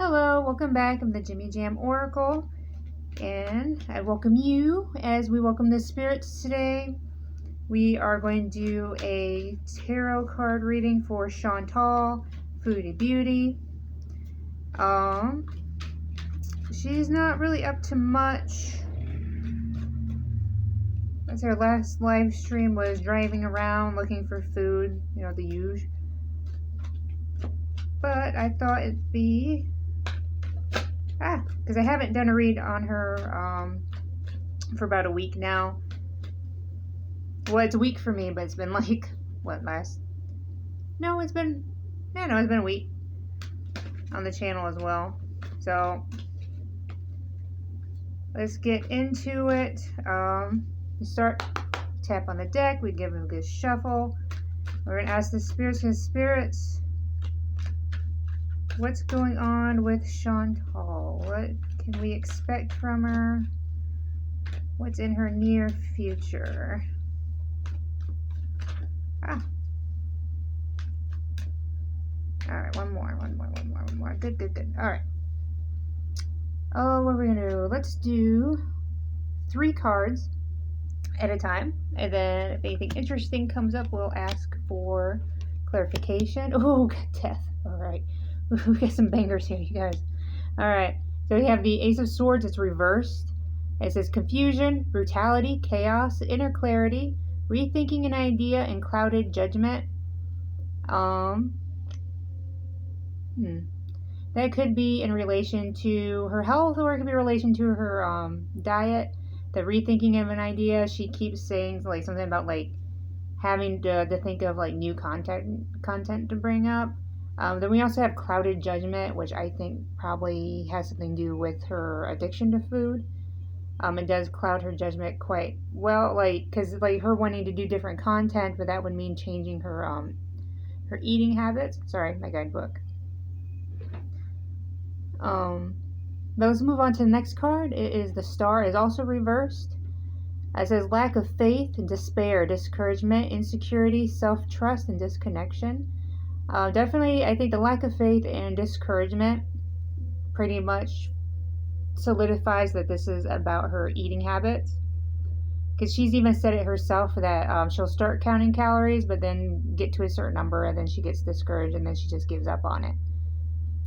Hello, welcome back. I'm the Jimmy Jam Oracle, and I welcome you as we welcome the spirits today. We are going to do a tarot card reading for Chantal, Foodie Beauty. She's not really up to much. That's her last live stream was driving around looking for food, the usual. But I thought it'd be because I haven't done a read on her for about a week now. Well, it's a week for me, but it's been like it's been a week on the channel as well. So let's get into it. We start, tap on the deck, we give them a good shuffle. We're gonna ask the spirits, what's going on with Chantal? What can we expect from her? What's in her near future? Alright, one more. Good. Alright. Oh, what are we gonna do? Let's do 3 cards at a time. And then if anything interesting comes up, we'll ask for clarification. Oh, good death. Alright. We got some bangers here, you guys. Alright. So we have the Ace of Swords. It's reversed. It says confusion, brutality, chaos, inner clarity, rethinking an idea, and clouded judgment. That could be in relation to her health, or it could be in relation to her diet. The rethinking of an idea, she keeps saying like something about like having to think of like new content to bring up. Then we also have clouded judgment, which I think probably has something to do with her addiction to food. It does cloud her judgment quite well, because her wanting to do different content, but that would mean changing her eating habits. Sorry, my guidebook. Let's move on to the next card. It is the Star. It is also reversed. It says lack of faith, despair, discouragement, insecurity, self-trust, and disconnection. Definitely, I think the lack of faith and discouragement pretty much solidifies that this is about her eating habits, because she's even said it herself that she'll start counting calories but then get to a certain number and then she gets discouraged and then she just gives up on it.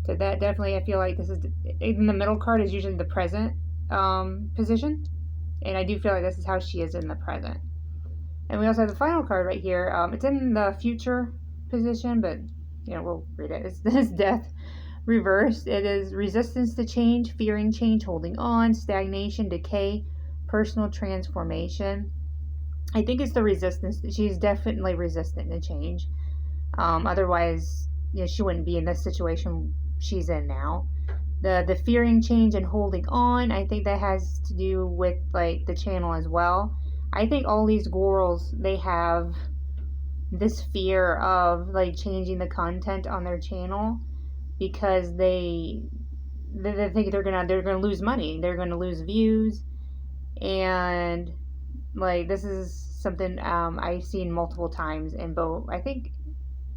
So that definitely, I feel like this is even the middle card is usually the present position, and I do feel like this is how she is in the present. And we also have the final card right here. It's in the future position, but we'll read it. It's death reversed. It is resistance to change, fearing change, holding on, stagnation, decay, personal transformation. I think it's the resistance. She's definitely resistant to change. Otherwise, she wouldn't be in this situation she's in now. The fearing change and holding on, I think that has to do with like the channel as well. I think all these Gorls, they have this fear of like changing the content on their channel, because they think they're gonna lose money, they're gonna lose views, and like this is something I've seen multiple times in both. I think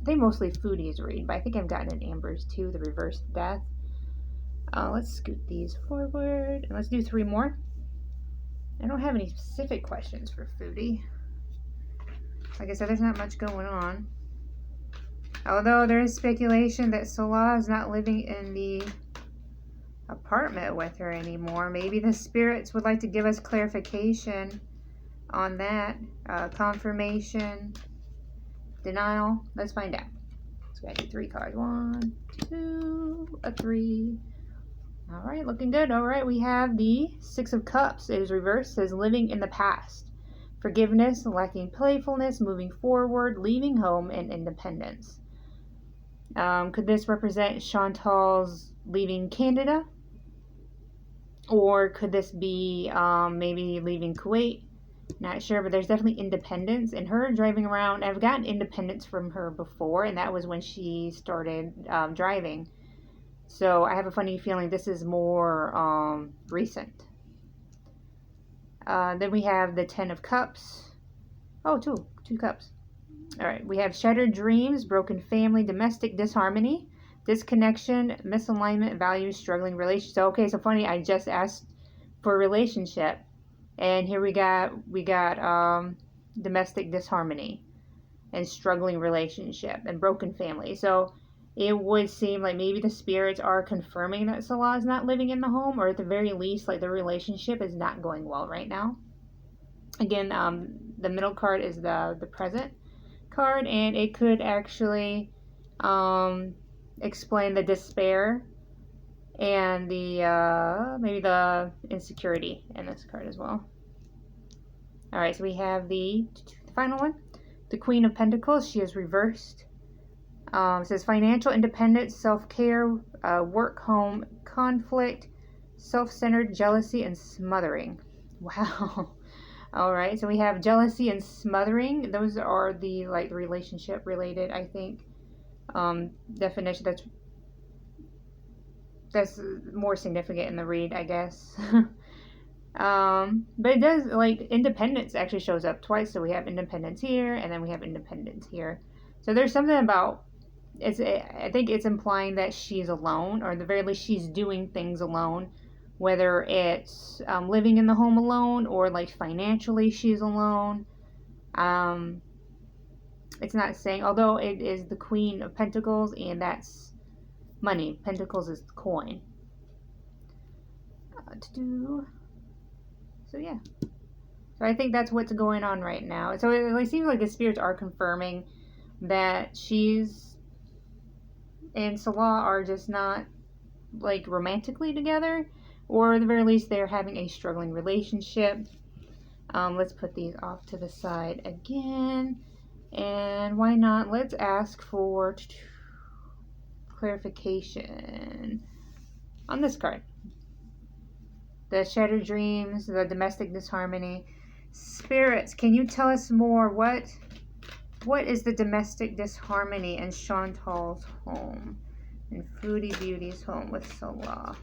mostly Foodie's read, but I think I've gotten an Amber's too, the reversed death. Let's scoot these forward and let's do 3 more. I don't have any specific questions for Foodie. Like I said, there's not much going on. Although there is speculation that Salah is not living in the apartment with her anymore. Maybe the spirits would like to give us clarification on that. Confirmation, denial. Let's find out. So we gotta do 3 cards. 1, 2, 3. Alright, looking good. Alright, we have the 6 of Cups. It is reversed. It says living in the past. Forgiveness, lacking playfulness, moving forward, leaving home, and independence. Could this represent Chantal's leaving Canada? Or could this be maybe leaving Kuwait? Not sure, but there's definitely independence. And her driving around, I've gotten independence from her before, and that was when she started driving. So I have a funny feeling this is more recent. Then we have the 10 of Cups. Oh, two cups. All right, we have shattered dreams, broken family, domestic disharmony, disconnection, misalignment, values, struggling relationship. So, okay, so funny, I just asked for a relationship, and here we got domestic disharmony and struggling relationship and broken family. So it would seem like maybe the spirits are confirming that Salah is not living in the home, or at the very least, like the relationship is not going well right now. Again, the middle card is the present card, and it could actually explain the despair and the maybe the insecurity in this card as well. All right, so we have the final one, the Queen of Pentacles. She is reversed. It says financial independence, self-care, work, home, conflict, self-centered, jealousy, and smothering. Wow. All right, so we have jealousy and smothering. Those are the like relationship related, I think, definition. That's more significant in the read, I guess. But it does, like, independence actually shows up twice. So we have independence here, and then we have independence here. So there's something about I think it's implying that she's alone, or at the very least she's doing things alone, whether it's living in the home alone, or like financially she's alone. It's not saying, although it is the Queen of Pentacles, and that's money. Pentacles is the coin. So yeah. So I think that's what's going on right now. So it seems like the spirits are confirming that she's and Salah are just not like romantically together, or at the very least they're having a struggling relationship. Let's put these off to the side again, and why not, let's ask for clarification on this card. The shattered dreams, the domestic disharmony. Spirits, can you tell us more? What is the domestic disharmony in Chantal's home? In Foodie Beauty's home with Salah?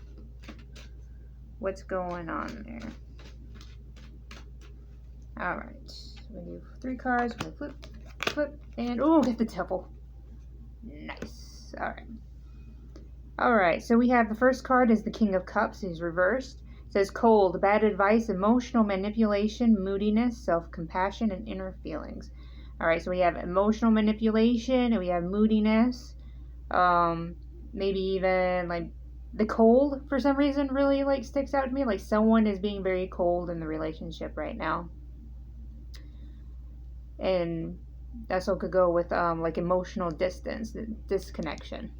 What's going on there? Alright. We do 3 cards. We flip, and oh, get the devil. Nice. Alright, so we have the first card is the King of Cups. He's reversed. It says cold, bad advice, emotional manipulation, moodiness, self-compassion, and inner feelings. Alright, so we have emotional manipulation, and we have moodiness. Maybe even like the cold for some reason really like sticks out to me. Like someone is being very cold in the relationship right now. And that also could go with like emotional distance, disconnection.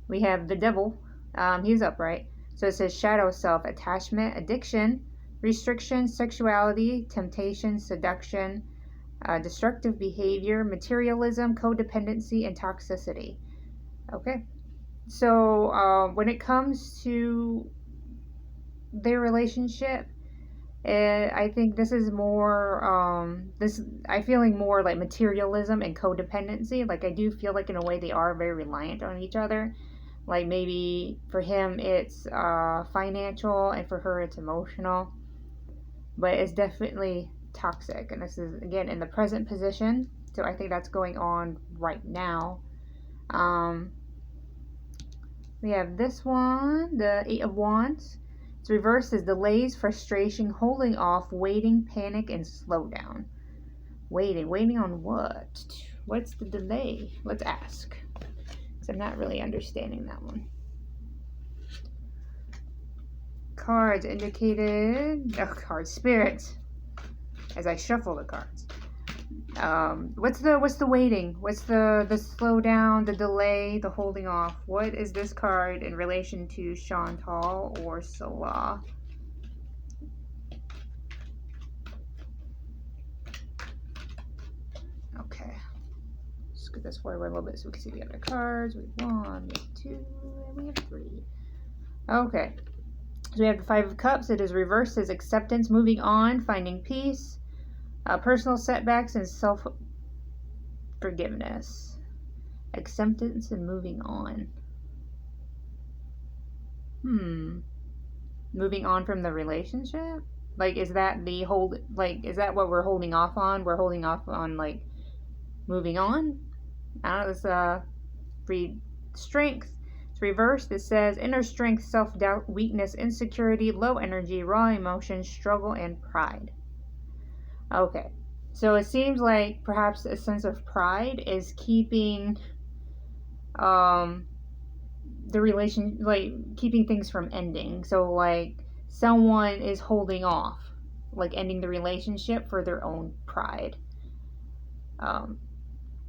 We have the devil. He's upright. So it says shadow self, attachment, addiction, restriction, sexuality, temptation, seduction, destructive behavior, materialism, codependency, and toxicity. Okay. So when it comes to their relationship, I think this is more, I'm feeling more like materialism and codependency. Like I do feel like in a way they are very reliant on each other. Like maybe for him it's financial, and for her it's emotional. But it's definitely toxic, and this is again in the present position, so I think that's going on right now. We have this one, the 8 of Wands. It's reversed as delays, frustration, holding off, waiting, panic, and slowdown. Waiting on what? What's the delay? Let's ask, because I'm not really understanding that one. Cards indicated, spirits, as I shuffle the cards. What's the waiting? What's the slowdown, the delay, the holding off? What is this card in relation to Chantal or Salah? Okay. Scoot this forward a little bit so we can see the other cards. We have 1, we have 2, and we have 3. Okay. So we have the 5 of Cups. It is reversed as acceptance, moving on, finding peace, personal setbacks, and self-forgiveness. Acceptance and moving on. Moving on from the relationship? Like, is that is that what we're holding off on? We're holding off on, like, moving on? I don't know, let's read Strength. It's reversed. It says inner strength, self-doubt, weakness, insecurity, low energy, raw emotions, struggle, and pride. Okay. So it seems like perhaps a sense of pride is keeping the relation, like keeping things from ending. So like someone is holding off, like ending the relationship for their own pride. And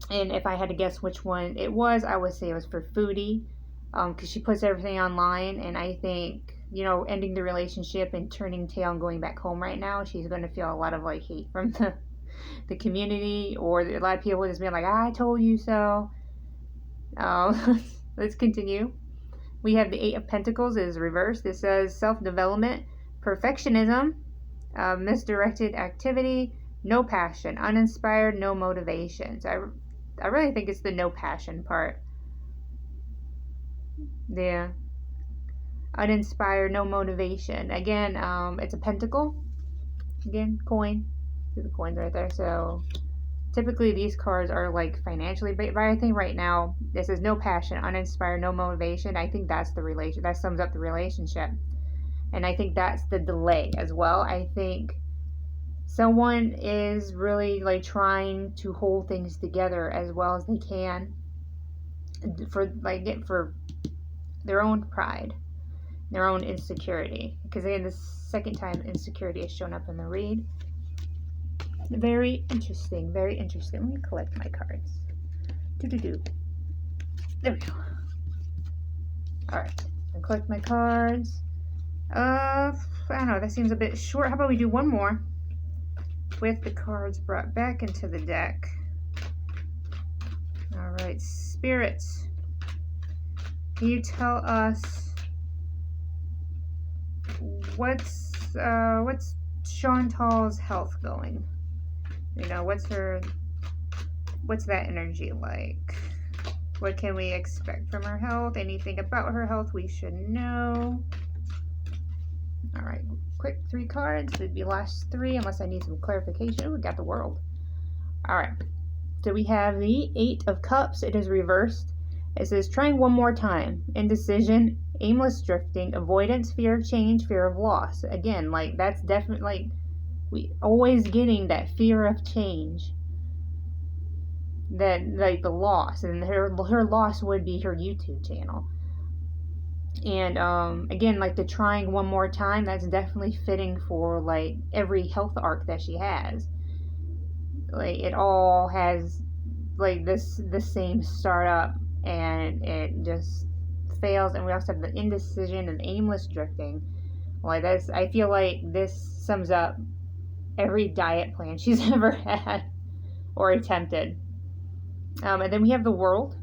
if I had to guess which one it was, I would say it was for Foodie, because she puts everything online, and I think, you know, ending the relationship and turning tail and going back home right now, she's going to feel a lot of like hate from the community, or a lot of people just being like, I told you so. Let's continue. We have the Eight of Pentacles is reversed. It says self-development, perfectionism, misdirected activity, no passion, uninspired, no motivation. So I really think it's the no passion part. Yeah. Uninspired, no motivation. Again, it's a pentacle. Again, coin. See the coins right there. So typically these cards are like financially, but I think right now this is no passion, uninspired, no motivation. I think that's the relation. That sums up the relationship. And I think that's the delay as well. I think someone is really like trying to hold things together as well as they can for their own pride, their own insecurity. Because again, the second time insecurity has shown up in the read. Very interesting, very interesting. Let me collect my cards. There we go. Alright, I collect my cards. I don't know, that seems a bit short. How about we do one more with the cards brought back into the deck. Alright, spirits. Can you tell us what's Chantal's health going? You know, what's that energy like? What can we expect from her health? Anything about her health we should know? All right, quick 3 cards. It'd be last 3 unless I need some clarification. Ooh, we got the World. All right, so we have the 8 of Cups. It is reversed. It says trying one more time. Indecision, aimless drifting, avoidance, fear of change, fear of loss. Again, like that's definitely like we always getting that fear of change. That like the loss, and her loss would be her YouTube channel. And again, like the trying one more time, that's definitely fitting for like every health arc that she has. Like it all has like the same startup, and it just fails. And we also have the indecision and aimless drifting. Like that's, I feel like this sums up every diet plan she's ever had or attempted. And then we have the World.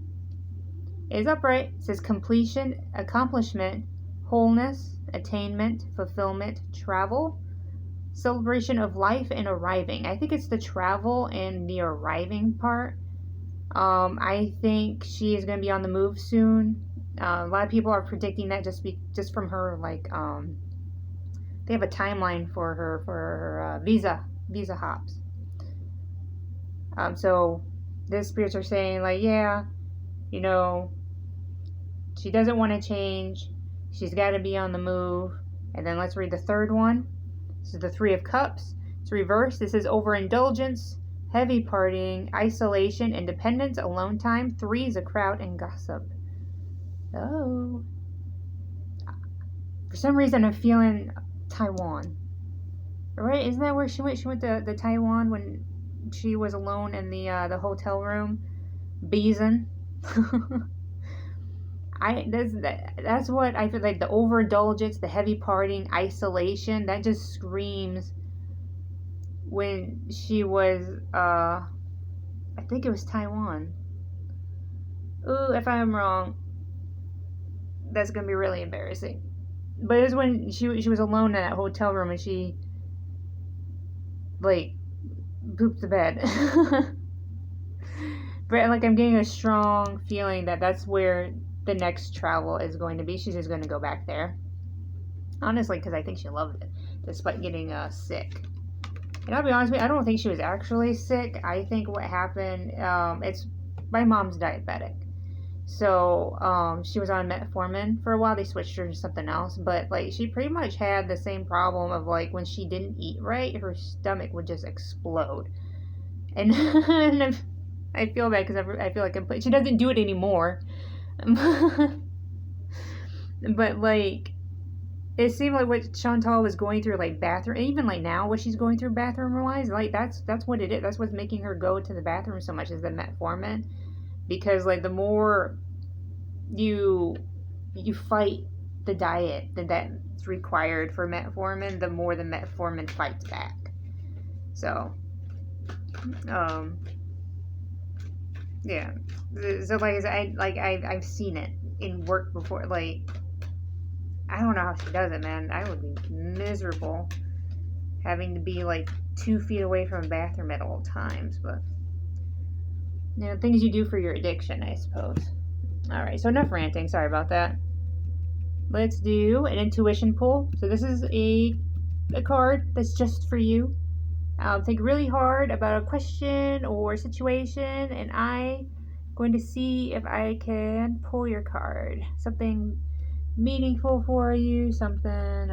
It is upright. It says completion, accomplishment, wholeness, attainment, fulfillment, travel, celebration of life, and arriving. I think it's the travel and the arriving part. I think she is going to be on the move soon. A lot of people are predicting that just from her, like, they have a timeline for her visa hops. So the spirits are saying, like, yeah, you know, she doesn't want to change. She's got to be on the move. And then let's read the third one. This is the 3 of Cups. It's reversed. This is overindulgence, heavy partying, isolation, independence, alone time. 3 is a crowd and gossip. Oh. For some reason, I'm feeling Taiwan. Right? Isn't that where she went? She went to Taiwan when she was alone in the hotel room. Beezin. That's what I feel like. The overindulgence, the heavy partying, isolation, that just screams when she was I think it was Taiwan. Ooh, if I'm wrong, that's gonna be really embarrassing. But it was when she was alone in that hotel room and she like pooped the bed. But like I'm getting a strong feeling that that's where the next travel is going to be. She's just going to go back there. Honestly, because I think she loved it, despite getting sick. And I'll be honest with you, I don't think she was actually sick. I think what happened, it's my mom's diabetic. So she was on metformin for a while. They switched her to something else, but like she pretty much had the same problem of like when she didn't eat right, her stomach would just explode. And, and I feel bad because I feel like she doesn't do it anymore. But like it seemed like what Chantal was going through, like bathroom, even like now what she's going through bathroom wise, like that's what it is. That's what's making her go to the bathroom so much is the metformin, because like the more you fight the diet that's required for metformin, the more the metformin fights back. So, yeah. So like I've seen it in work before. Like I don't know how she does it, man. I would be miserable having to be like 2 feet away from a bathroom at all times. But things you do for your addiction, I suppose. All right, so enough ranting. Sorry about that. Let's do an intuition pull. So this is a card that's just for you. Think really hard about a question or situation, and I'm going to see if I can pull your card. Something meaningful for you, something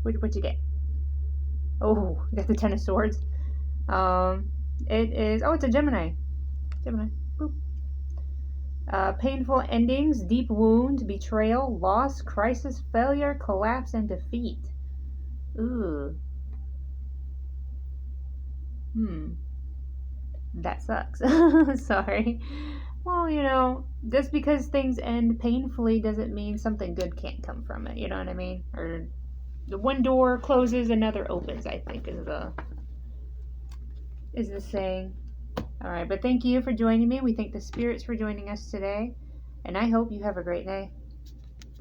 What'd you get? Oh, you got the Ten of Swords. It is, it's a Gemini. Boop. Painful endings, deep wounds, betrayal, loss, crisis, failure, collapse, and defeat. Ooh. That sucks. Sorry. Well, just because things end painfully doesn't mean something good can't come from it. You know what I mean? Or the one door closes, another opens, I think is the saying. All right, but thank you for joining me. We thank the spirits for joining us today, and I hope you have a great day.